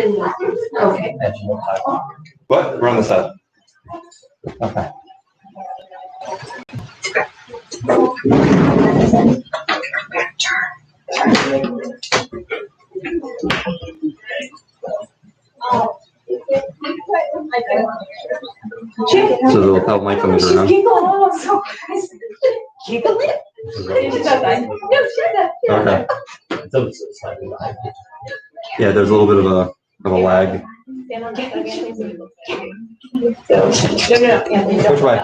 Okay. What? We're on the side. Okay. So the lapel mic comes around. Okay. Yeah, there's a little bit of a lag. Which way?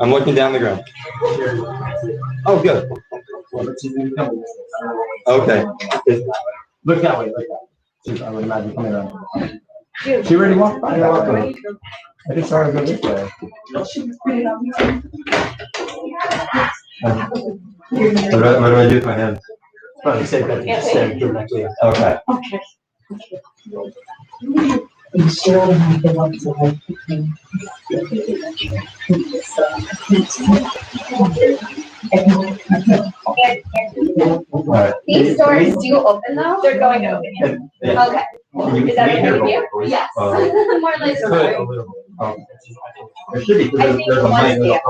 I'm looking down the ground. Oh, good. Okay. Look that way. Look that way. I would imagine coming around. She already walked by. I just saw her go this way. What do I do with my hands? Probably safe bet to stand directly. Okay. These doors do open though? They're going to open. Yeah. Okay. Is that okay with you? Yes. More like There should be. There's a mic.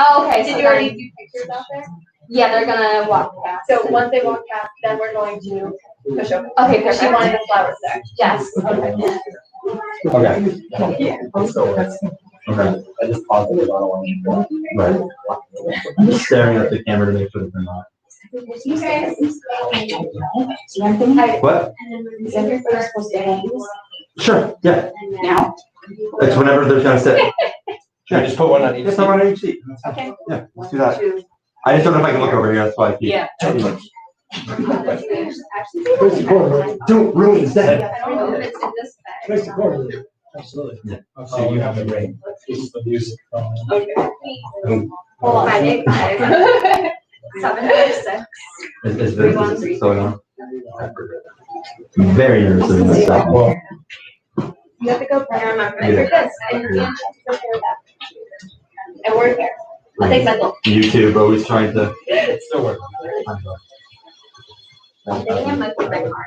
Oh, okay. Did you already do pictures out there? Yeah, they're gonna walk past. So once they walk past, then we're going to push open. Okay, because she wanted the flowers there. Yes. Okay. Okay. Okay. I just paused it. Right. I'm just staring at the camera to make sure that they're not. What? Sure. Yeah. Now? It's whenever they're gonna sit. Sure, just put one on each. Just someone on each seat. Okay. Yeah, let's do that. I just don't know if I can look over here. That's why I keep. Yeah. Don't ruin the set. Absolutely. Absolutely. So you have the ring. This is the music. Okay. Hold on. 5, 8, 5. 7, 5, 6. Is this going on? Very nervous about this stuff. Well, You have to go play on my friend. You're good. And we're here. I'll take my look. YouTube always trying to. it still works. I'm thinking I might put my car.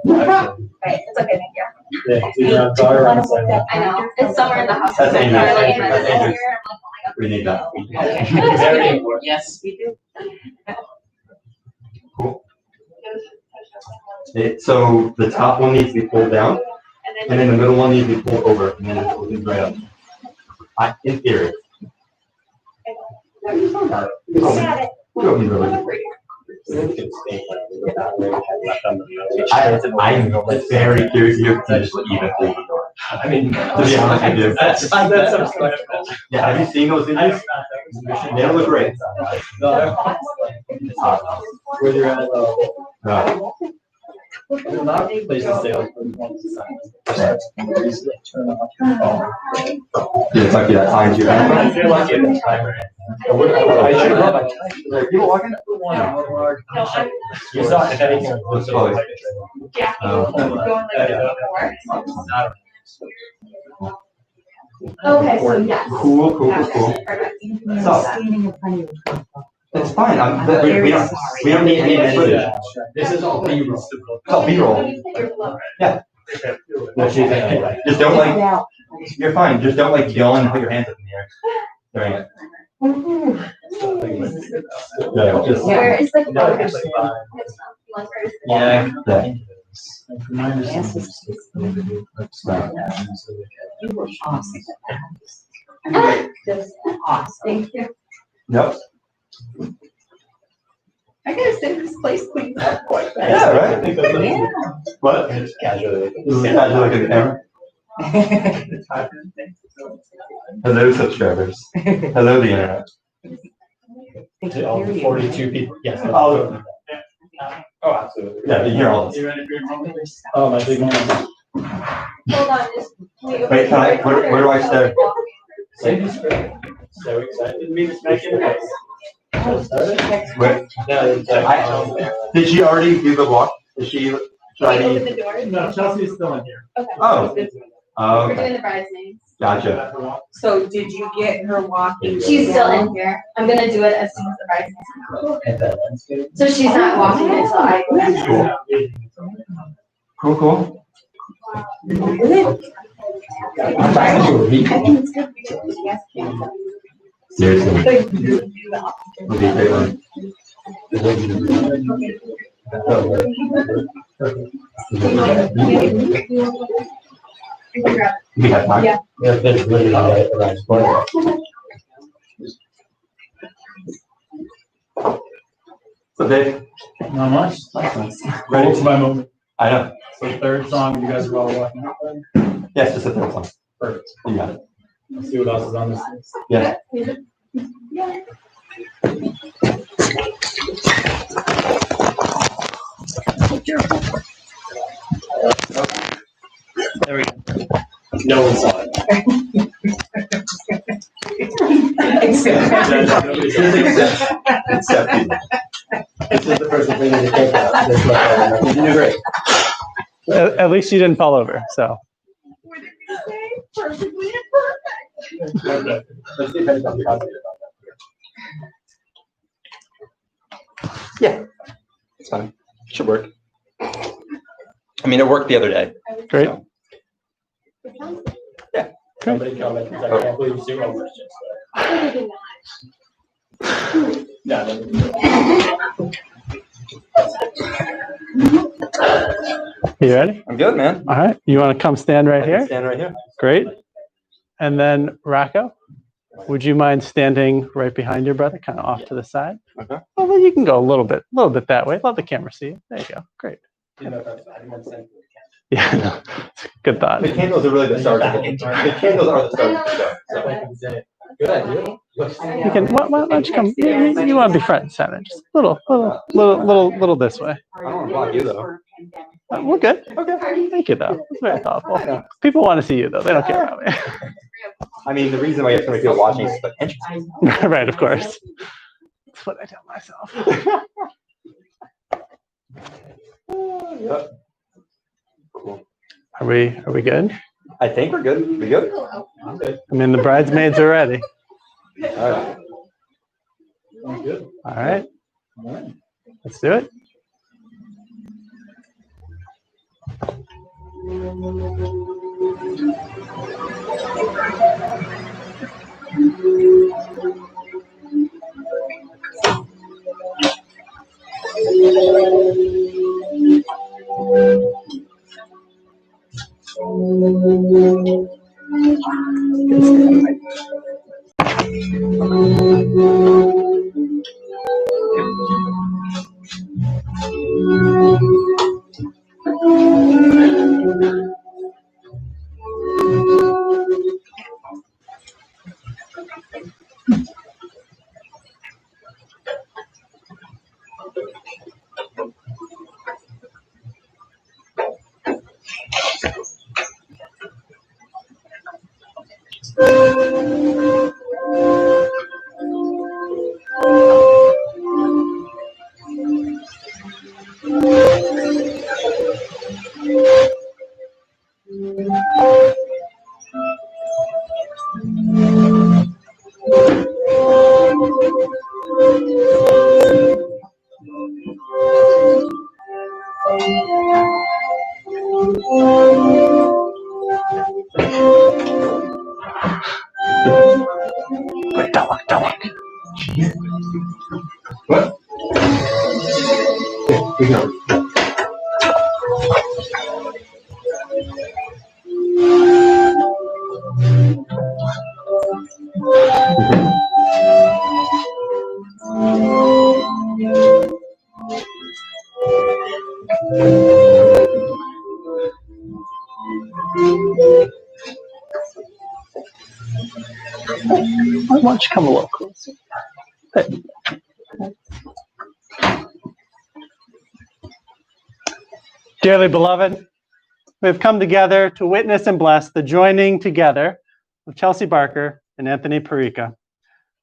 Right, it's okay, thank you. Yeah, so you're on fire on the side. I know, it's somewhere in the house. That's Andrew. Like, That's here, Andrew. I'm like, oh my We need that. God. Very important. Yes, we do. Cool. So the top one needs to be pulled down, and then the middle one needs to be pulled over, and then it opens right up. In theory. Got it. I'm very curious here to just even hold the door. I mean, To be honest with you. that's Yeah, have you seen those images? They don't look great. No, It's hot. where you're at, No. there's not places to stay on. You're lucky that finds you. You're lucky at the timer. I should have brought my Are people walking? You saw if anything was close to the Yeah. Going Okay, so yes. Cool. Perfect. So, it's fine. We don't need any footage. This is all B-roll. It's all B-roll. Yeah. Just don't you're fine. Just don't yell and put your hands up in the air during it. Yeah, just. Where is the Yeah. You were awesome. Just awesome. Thank you. Yep. I gotta say this place cleans up quite fast. Yeah, right? Yeah. What? Casually. This is casual look at the camera. Hello, subscribers. Hello, the internet. All 42 people. Yes. Oh, Absolutely. yeah, you hear all this. You ready for your moment? Oh, my big moment. Hold on, just wait. Wait, where do I stare? Sandy's great. So excited to meet this back in the face. Wait, did she already do the walk? Did she try Can you to? open the door? No, Chelsea's still in here. Okay. Oh. We're Okay. doing the bridesmaids. Gotcha. So did you get her walking? She's still in here. I'm gonna do it as soon as the bride's in. So she's not walking until I go. Cool. Seriously. Would be a great one. We have time. Yeah. So Dave, Not much. ready? It's my moment. I know. So third song, you guys are all walking out then? Yes, just a third one. Perfect. You got it. Let's see what else is on this list. Yeah. There we go. No one saw it. Except you. This is the person thing to take out. This left. You did great. At least you didn't fall over, so. What did we say? Perfectly imperfect. Okay. Let's see if anybody's positive about Yeah. It's fine. Should work. I mean, it worked the other day. Great. So. that. Somebody commented, I can't believe zero questions. Yeah. You ready? I'm good, man. All right. You want to come stand right I can here? stand right here. Great. And then Rocco, would you mind standing right behind your brother, kind of off to the side? Okay. Well, then you can go a little bit that way. Let the camera see you. There you go. Great. You know, I didn't want to say. Yeah, no, good thought. The candles are really the start of the The candles are the start of the show. So. Good idea. You can. Why don't you come? You want to be front and center? Just little this way. I don't want to block you though. We're good. Okay. Thank you, though. It's very thoughtful. People want to see you, though. They don't care about me. I mean, the reason why you have so many people watching is the entrance. Right, of course. That's what I tell myself. Yep. Cool. Are we good? I think we're good. We good? I'm good. I mean, the bridesmaids are ready. All right. Sounds good. All right. All right. Let's do it. Wait, don't look. What? Yeah, we go. Why don't you come a little closer? Dearly beloved, we have come together to witness and bless the joining together of Chelsey Barker and Anthony Perica.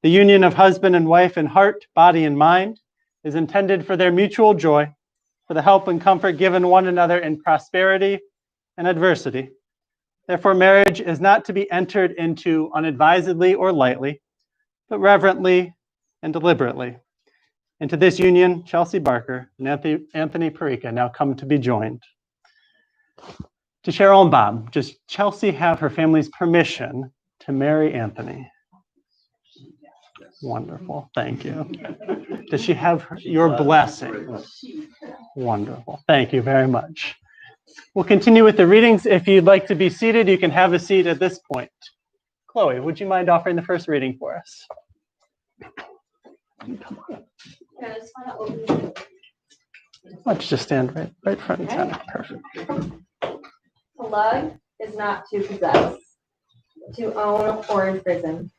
The union of husband and wife in heart, body, and mind is intended for their mutual joy, for the help and comfort given one another in prosperity and adversity, Therefore, marriage is not to be entered into unadvisedly or lightly, but reverently and deliberately. Into this union, Chelsey Barker and Anthony Perica now come to be joined. To Cheryl and Bob, does Chelsey have her family's permission to marry Anthony? Wonderful, thank you. Does she have your blessing? Wonderful, thank you very much. We'll continue with the readings. If you'd like to be seated, you can have a seat at this point. Chloe, would you mind offering the first reading for us? Let's just stand right front and center. Perfect. To love is not to possess, to own or imprison,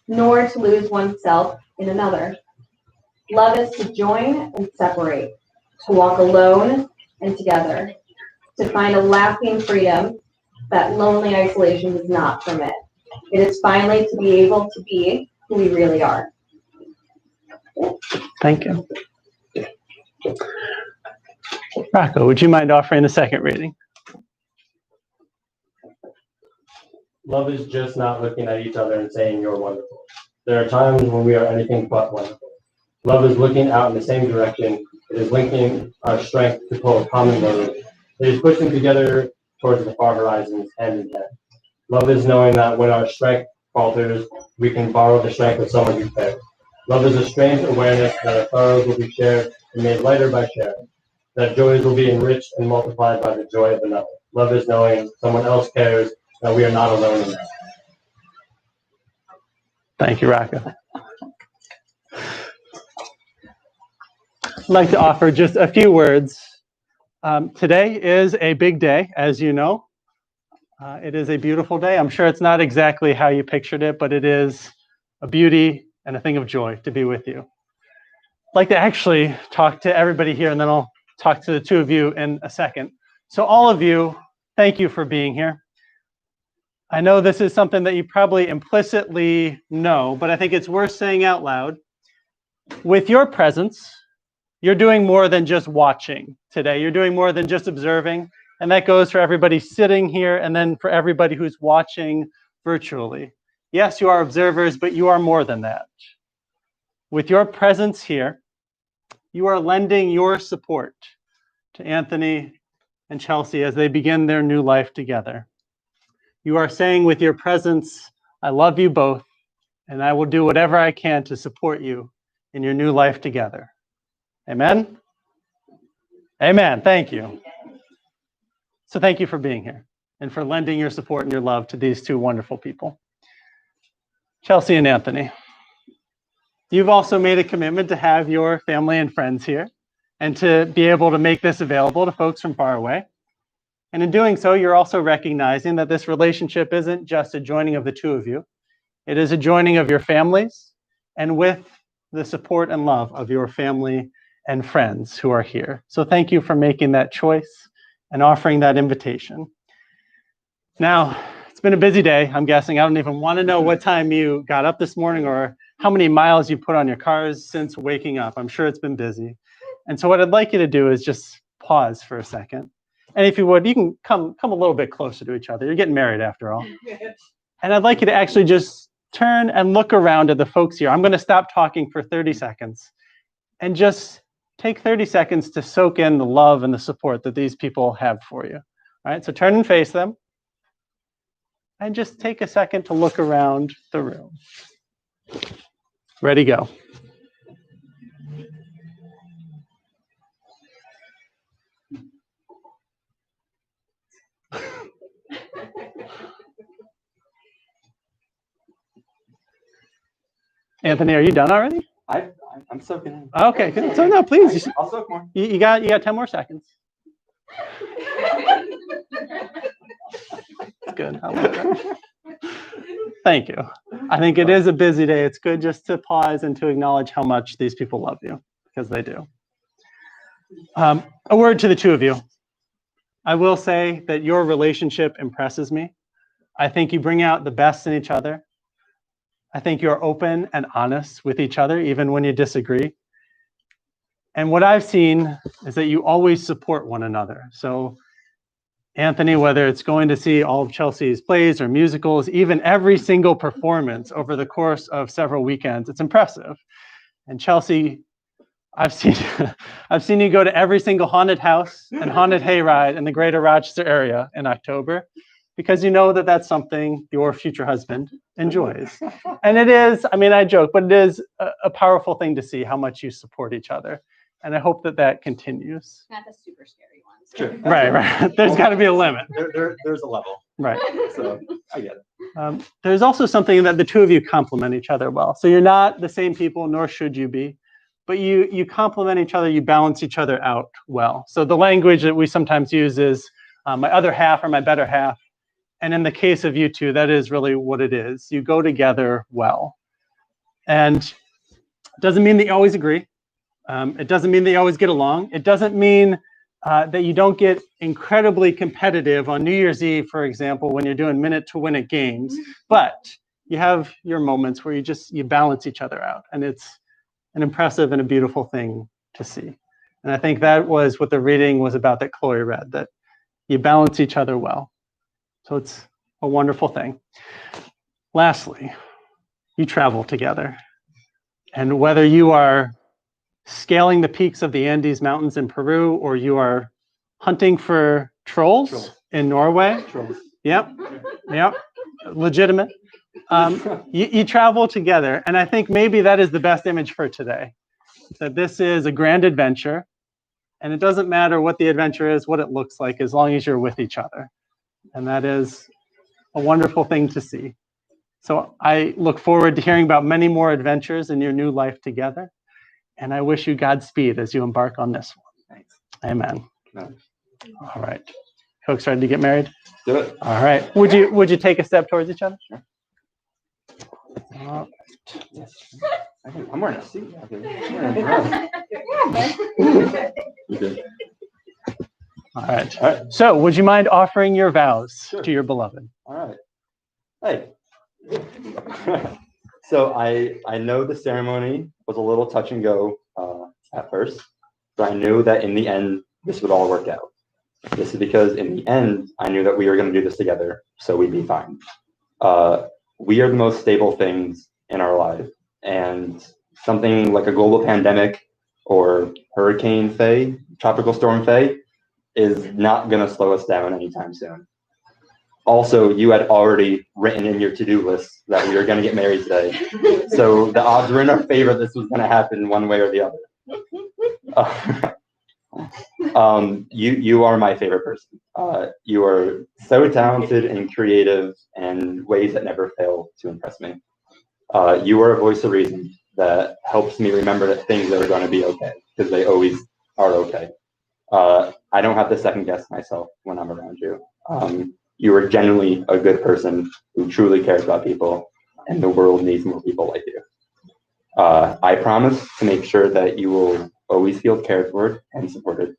nor to lose oneself in another. Love is to join and separate, to walk alone and together, to find a lasting freedom that lonely isolation does not permit. It is finally to be able to be who we really are. Thank you. Rocco, would you mind offering the second reading? Love is just not looking at each other and saying you're wonderful. There are times when we are anything but wonderful. Love is looking out in the same direction. It is linking our strength to pull a common load. It is pushing together towards the far horizons hand in hand. Love is knowing that when our strength falters, we can borrow the strength of someone who cares. Love is a strange awareness that our sorrows will be shared and made lighter by sharing, that joys will be enriched and multiplied by the joy of another. Love is knowing someone else cares, that we are not alone in that. Thank you, Rocco. I'd like to offer just a few words. Today is a big day, as you know. It is a beautiful day. I'm sure it's not exactly how you pictured it, but it is a beauty and a thing of joy to be with you. I'd like to actually talk to everybody here, and then I'll talk to the two of you in a second. So all of you, thank you for being here. I know this is something that you probably implicitly know, but I think it's worth saying out loud. With your presence, you're doing more than just watching today. You're doing more than just observing. And that goes for everybody sitting here and then for everybody who's watching virtually. Yes, you are observers, but you are more than that. With your presence here, you are lending your support to Anthony and Chelsey as they begin their new life together. You are saying with your presence, I love you both, and I will do whatever I can to support you in your new life together. Amen? Amen. Thank you. So thank you for being here and for lending your support and your love to these two wonderful people. Chelsey and Anthony, you've also made a commitment to have your family and friends here and to be able to make this available to folks from far away. And in doing so, you're also recognizing that this relationship isn't just a joining of the two of you. It is a joining of your families and with the support and love of your family and friends who are here. So thank you for making that choice and offering that invitation. Now, it's been a busy day, I'm guessing. I don't even want to know what time you got up this morning or how many miles you put on your cars since waking up. I'm sure it's been busy. And so what I'd like you to do is just pause for a second. And if you would, you can come a little bit closer to each other. You're getting married after all. And I'd like you to actually just turn and look around at the folks here. I'm going to stop talking for 30 seconds and just take 30 seconds to soak in the love and the support that these people have for you. All right, so turn and face them. And just take a second to look around the room. Ready, go. Anthony, are you done already? I'm soaking in. Okay, good. So no, please. I'll soak more. You got 10 more seconds. Good. I like that. Thank you. I think it is a busy day. It's good just to pause and to acknowledge how much these people love you, because they do. A word to the two of you. I will say that your relationship impresses me. I think you bring out the best in each other. I think you're open and honest with each other, even when you disagree. And what I've seen is that you always support one another. So Anthony, whether it's going to see all of Chelsey's plays or musicals, even every single performance over the course of several weekends, it's impressive. And Chelsey, I've seen you go to every single haunted house and haunted hayride in the greater Rochester area in October, because you know that that's something your future husband enjoys. And it is, I mean, I joke, but it is a powerful thing to see how much you support each other. And I hope that that continues. Not the super scary ones. Sure. Right. There's got to be a limit. There's a level. Right. So I get it. There's also something that the two of you complement each other well. So you're not the same people, nor should you be, but you complement each other, you balance each other out well. So the language that we sometimes use is my other half or my better half. And in the case of you two, that is really what it is. You go together well. And it doesn't mean that you always agree. It doesn't mean that you always get along. It doesn't mean that you don't get incredibly competitive on New Year's Eve, for example, when you're doing minute-to-win-it games. But you have your moments where you balance each other out. And it's an impressive and a beautiful thing to see. And I think that was what the reading was about that Chloe read, that you balance each other well. So it's a wonderful thing. Lastly, you travel together. And whether you are scaling the peaks of the Andes Mountains in Peru, or you are hunting for trolls in Norway. Yep. Legitimate. You travel together. And I think maybe that is the best image for today, that this is a grand adventure. And it doesn't matter what the adventure is, what it looks like, as long as you're with each other. And that is a wonderful thing to see. So I look forward to hearing about many more adventures in your new life together. And I wish you Godspeed as you embark on this one. Thanks. Amen. No. All right. Folks ready to get married? Do it. All right. Would you take a step towards each other? Sure. Yes. I'm wearing a suit. Okay. All right. So would you mind offering your vows Sure. to your beloved? All right. Hey. So I know the ceremony was a little touch and go at first, but I knew that in the end, this would all work out. This is because in the end, I knew that we were going to do this together, so we'd be fine. We are the most stable things in our life, and something like a global pandemic or Hurricane Faye, Tropical Storm Faye, is not going to slow us down anytime soon. Also, you had already written in your to-do list that we were going to get married today. So the odds were in our favor this was going to happen one way or the other. You are my favorite person. You are so talented and creative in ways that never fail to impress me. You are a voice of reason that helps me remember that things are going to be okay, because they always are okay. I don't have to second guess myself when I'm around you. You are genuinely a good person who truly cares about people, and the world needs more people like you. I promise to make sure that you will always feel cared for and supported,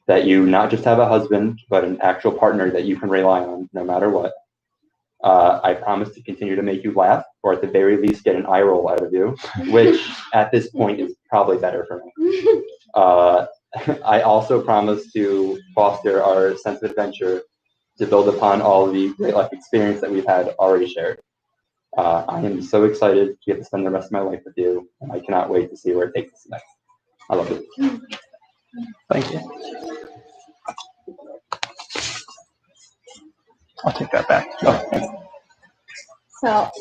that you not just have a husband, but an actual partner that you can rely on no matter what. I promise to continue to make you laugh, or at the very least get an eye roll out of you, which at this point is probably better for me. I also promise to foster our sense of adventure, to build upon all the great life experience that we've had already shared. I am so excited to get to spend the rest of my life with you, and I cannot wait to see where it takes us next. I love you. Thank you. I'll take that back. So,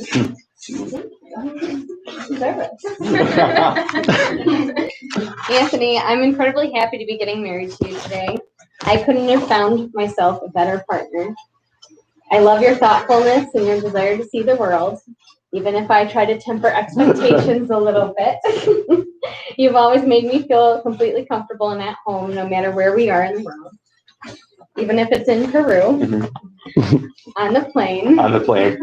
Anthony, I'm incredibly happy to be getting married to you today. I couldn't have found myself a better partner. I love your thoughtfulness and your desire to see the world, even if I try to temper expectations a little bit. You've always made me feel completely comfortable and at home, no matter where we are in the world. Even if it's in Peru, on the plane. On the plane.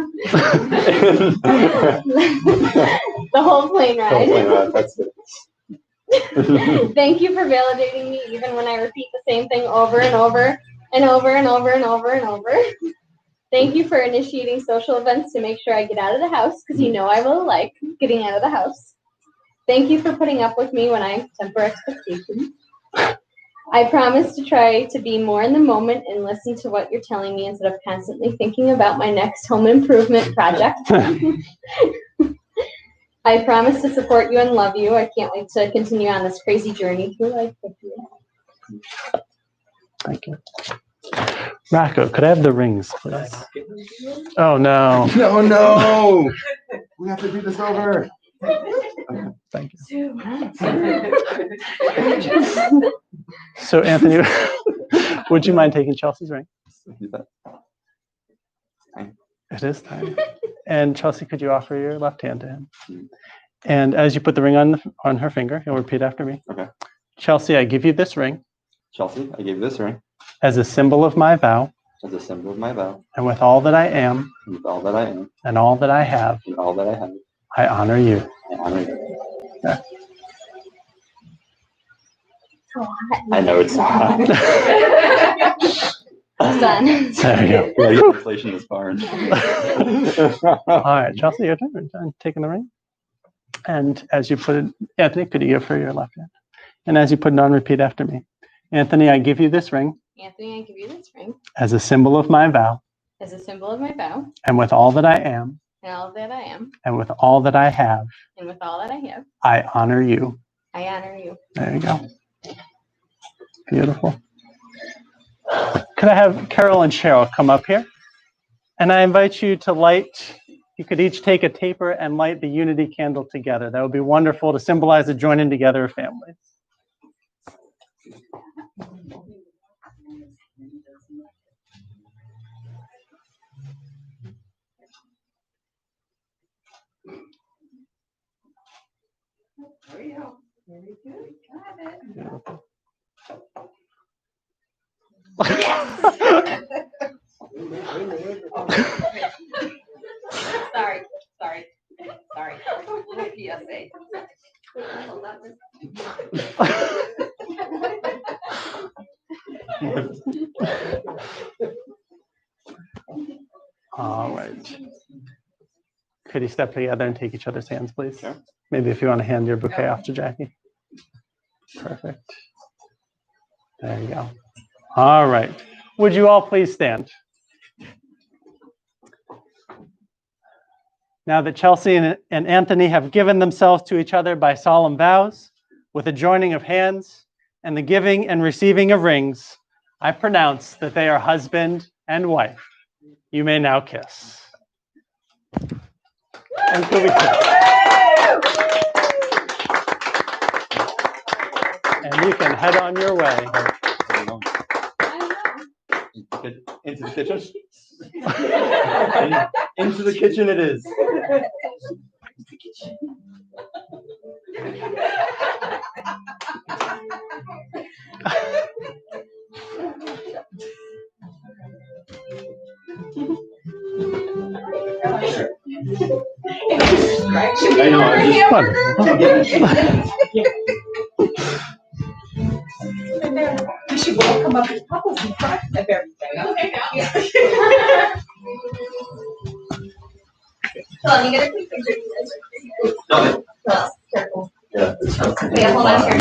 The whole plane ride. The whole plane ride, that's it. Thank you for validating me even when I repeat the same thing over and over and over and over and over and over. Thank you for initiating social events to make sure I get out of the house, because you know I really like getting out of the house. Thank you for putting up with me when I temper expectations. I promise to try to be more in the moment and listen to what you're telling me instead of constantly thinking about my next home improvement project. I promise to support you and love you. I can't wait to continue on this crazy journey through life with you. Thank you. Rocco, could I have the rings, please? Oh, no. No, no. We have to do this over. Thank you. So, Anthony, would you mind taking Chelsea's ring? It is time. And Chelsey, could you offer your left hand to him? And as you put the ring on her finger, you'll repeat after me. Okay. Chelsey, I give you this ring. Chelsey, I give you this ring. As a symbol of my vow. As a symbol of my vow. And with all that I am. And with all that I am. And all that I have. And all that I have. I honor you. I honor you. Yeah. I know it's hot. Done. There you go. Yeah, inflation is barn. All right, Chelsey, your turn. You're done taking the ring. And as you put it, Anthony, could you give her your left hand? And as you put it on, repeat after me. Anthony, I give you this ring. Anthony, I give you this ring. As a symbol of my vow. As a symbol of my vow. And with all that I am. And all that I am. And with all that I have. And with all that I have. I honor you. I honor you. There you go. Beautiful. Could I have Carol and Cheryl come up here? And I invite you to light, you could each take a taper and light the unity candle together. That would be wonderful to symbolize the joining together of families. There you go. Very good. Got it. Beautiful. Sorry. PSA. All right. Could you step together and take each other's hands, please? Sure. Maybe if you want to hand your bouquet off to Jackie. Perfect. There you go. All right. Would you all please stand? Now that Chelsey and Anthony have given themselves to each other by solemn vows, with a joining of hands and the giving and receiving of rings, I pronounce that they are husband and wife. You may now kiss. And could we kiss? And you can head on your way. Into the kitchen. Into the kitchen it is. I know, I'm just We should all come up as couples in front of everything. Okay, Hold on, you gotta take pictures. Okay. Careful. Yeah. Wait, hold on here.